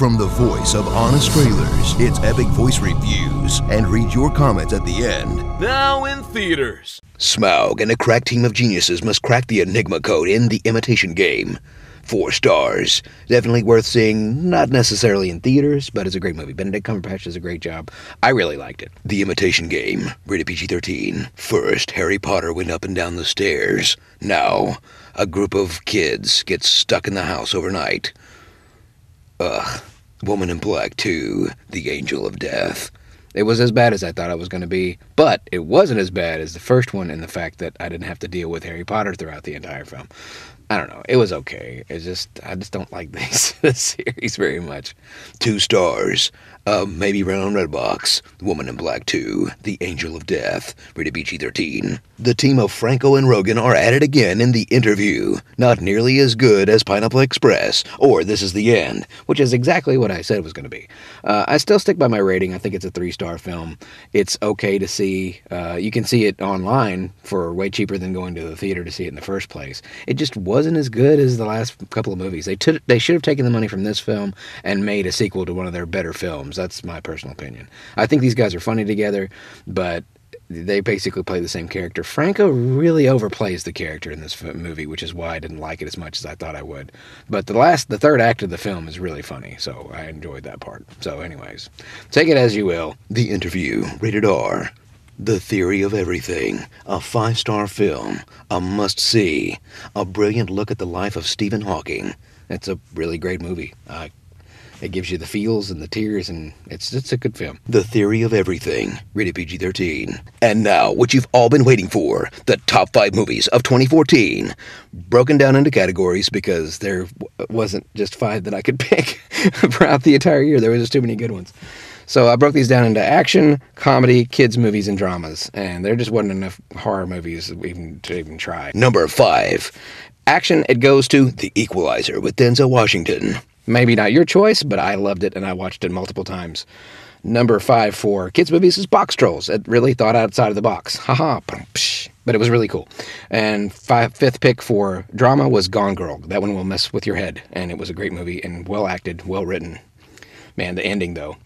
From the voice of Honest Trailers, it's Epic Voice Reviews, and read your comments at the end. Now in theaters. Smaug and a crack team of geniuses must crack the Enigma code in the Imitation game. 4 stars. Definitely worth seeing, not necessarily in theaters, but it's a great movie. Benedict Cumberbatch does a great job. I really liked it. The Imitation Game, rated PG-13. First, Harry Potter went up and down the stairs. Now, a group of kids gets stuck in the house overnight. Woman in Black 2, The Angel of Death. It was as bad as I thought it was going to be, but it wasn't as bad as the first one in the fact that I didn't have to deal with Harry Potter throughout the entire film. I don't know. It was okay. I just don't like this series very much. 2 stars. Maybe run on Redbox. Woman in Black 2, The Angel of Death, rated PG-13. The team of Franco and Rogan are at it again in The Interview. Not nearly as good as Pineapple Express or This Is the End, which is exactly what I said it was going to be. I still stick by my rating. I think it's a 3-star film. It's okay to see. You can see it online for way cheaper than going to the theater to see it in the first place. It just wasn't as good as the last couple of movies. They should have taken the money from this film and made a sequel to one of their better films. That's my personal opinion. I think these guys are funny together, but they basically play the same character. Franco really overplays the character in this movie, which is why I didn't like it as much as I thought I would. But the third act of the film is really funny, so I enjoyed that part. So anyways, take it as you will. The Interview, rated R. The Theory of Everything, a 5-star film, a must-see, a brilliant look at the life of Stephen Hawking. It's a really great movie. It gives you the feels and the tears, and it's a good film. The Theory of Everything, rated PG-13. And now, what you've all been waiting for, the top 5 movies of 2014. Broken down into categories because there wasn't just 5 that I could pick throughout the entire year. There was just too many good ones. So I broke these down into action, comedy, kids' movies, and dramas. And there just wasn't enough horror movies to even try. Number 5. Action, it goes to The Equalizer with Denzel Washington. Maybe not your choice, but I loved it and I watched it multiple times. Number 5 for kids' movies is Box Trolls. It really thought outside of the box. Haha, but it was really cool. And fifth pick for drama was Gone Girl. That one will mess with your head. And it was a great movie and well acted, well written. Man, the ending though.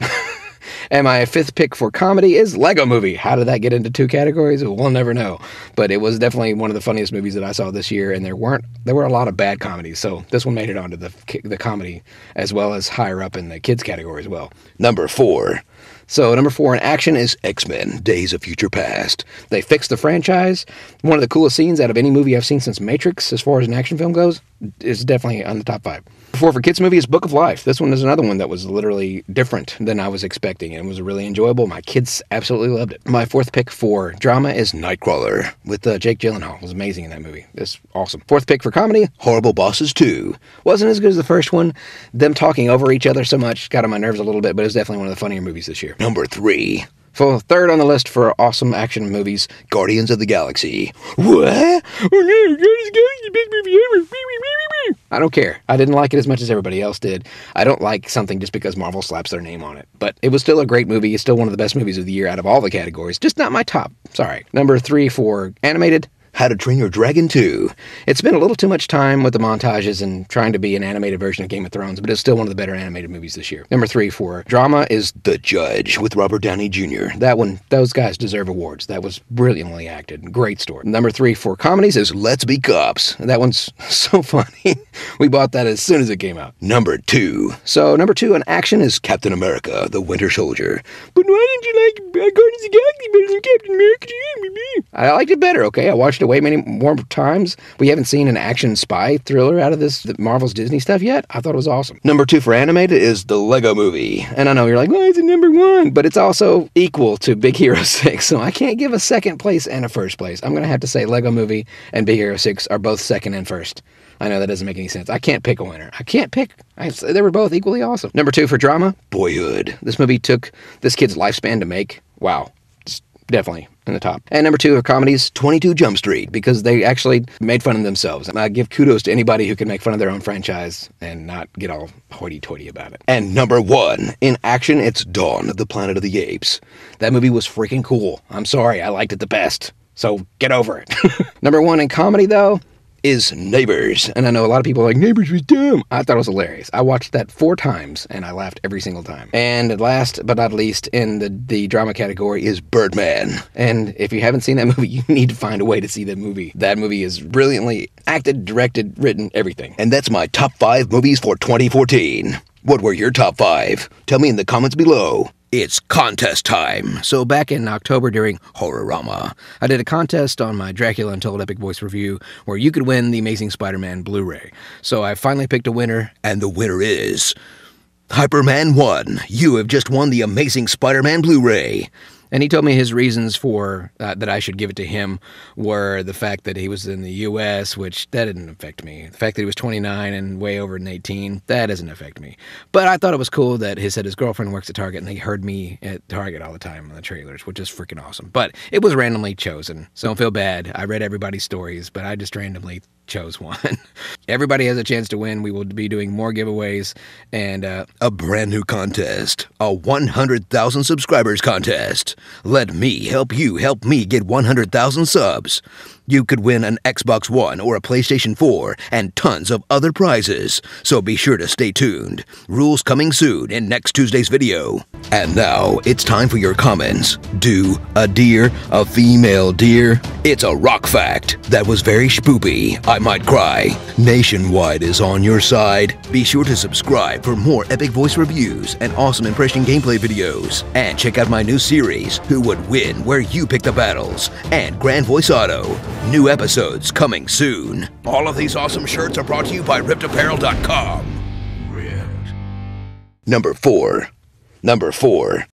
And my 5th pick for comedy is Lego Movie. How did that get into 2 categories? We'll never know. But it was definitely one of the funniest movies that I saw this year, and there were a lot of bad comedies, so this one made it onto the comedy as well as higher up in the kids category as well. Number 4. So number 4 in action is X-Men, Days of Future Past. They fixed the franchise. One of the coolest scenes out of any movie I've seen since Matrix, as far as an action film goes, is definitely on the top 5. 4 for kids movie is Book of Life. This one is another one that was literally different than I was expecting, and it was really enjoyable. My kids absolutely loved it. My 4th pick for drama is Nightcrawler with Jake Gyllenhaal. It was amazing in that movie. It's awesome. 4th pick for comedy, Horrible Bosses 2. Wasn't as good as the first one. Them talking over each other so much got on my nerves a little bit, but it was definitely one of the funnier movies this year. Number 3. For 3rd on the list for awesome action movies, Guardians of the Galaxy. What? Oh no, Guardians of the Galaxy, best movie ever. I don't care. I didn't like it as much as everybody else did. I don't like something just because Marvel slaps their name on it. But it was still a great movie. It's still one of the best movies of the year out of all the categories. Just not my top. Sorry. Number 3 for animated, How to Train Your Dragon 2. It's been a little too much time with the montages and trying to be an animated version of Game of Thrones, but it's still one of the better animated movies this year. Number 3 for drama is The Judge with Robert Downey Jr. That one, those guys deserve awards. That was brilliantly acted. Great story. Number 3 for comedies is Let's Be Cops. That one's so funny. We bought that as soon as it came out. Number 2. So number 2 in action is Captain America, The Winter Soldier. But why didn't you like Guardians of the Galaxy better than Captain America? I liked it better, okay? I watched it way many more times. We haven't seen an action spy thriller out of the Marvel's Disney stuff yet. I thought it was awesome. Number 2 for animated is The Lego Movie. And I know you're like, why is it number 1? But it's also equal to Big Hero 6, so I can't give a 2nd place and a 1st place. I'm going to have to say Lego Movie and Big Hero 6 are both 2nd and 1st. I know that doesn't make any sense. I can't pick a winner. I can't pick. They were both equally awesome. Number 2 for drama, Boyhood. This movie took this kid's lifespan to make. Wow. Definitely in the top. And number 2 of comedies, 22 Jump Street, because they actually made fun of themselves. And I give kudos to anybody who can make fun of their own franchise and not get all hoity-toity about it. And number 1 in action, it's Dawn of the Planet of the Apes. That movie was freaking cool. I'm sorry, I liked it the best. So get over it. Number 1 in comedy, though, is Neighbors. And I know a lot of people are like, Neighbors was dumb. I thought it was hilarious. I watched that 4 times, and I laughed every single time. And last but not least, in the drama category is Birdman. And if you haven't seen that movie, you need to find a way to see that movie. That movie is brilliantly acted, directed, written, everything. And that's my top 5 movies for 2014. What were your top 5? Tell me in the comments below. It's contest time. So back in October during Horrorama, I did a contest on my Dracula Untold Epic Voice review where you could win the Amazing Spider-Man Blu-ray. So I finally picked a winner, and the winner is Hyperman 1. You have just won the Amazing Spider-Man Blu-ray. And he told me his reasons for that I should give it to him were the fact that he was in the U.S., which that didn't affect me. The fact that he was 29 and way over than 18, that doesn't affect me. But I thought it was cool that he said his girlfriend works at Target and they heard me at Target all the time in the trailers, which is freaking awesome. But it was randomly chosen, so don't feel bad. I read everybody's stories, but I just randomly chose one. Everybody has a chance to win. We will be doing more giveaways and a brand new contest, a 100,000 subscribers contest. Let me help you help me get 100,000 subs. You could win an Xbox One or a PlayStation 4 and tons of other prizes, so be sure to stay tuned. Rules coming soon in next Tuesday's video. And now, it's time for your comments. Do a deer, a female deer? It's a rock fact. That was very spoopy. I might cry. Nationwide is on your side. Be sure to subscribe for more epic voice reviews and awesome impression gameplay videos. And check out my new series, Who Would Win, where you pick the battles, and Grand Voice Auto. New episodes coming soon. All of these awesome shirts are brought to you by RippedApparel.com. Number 4.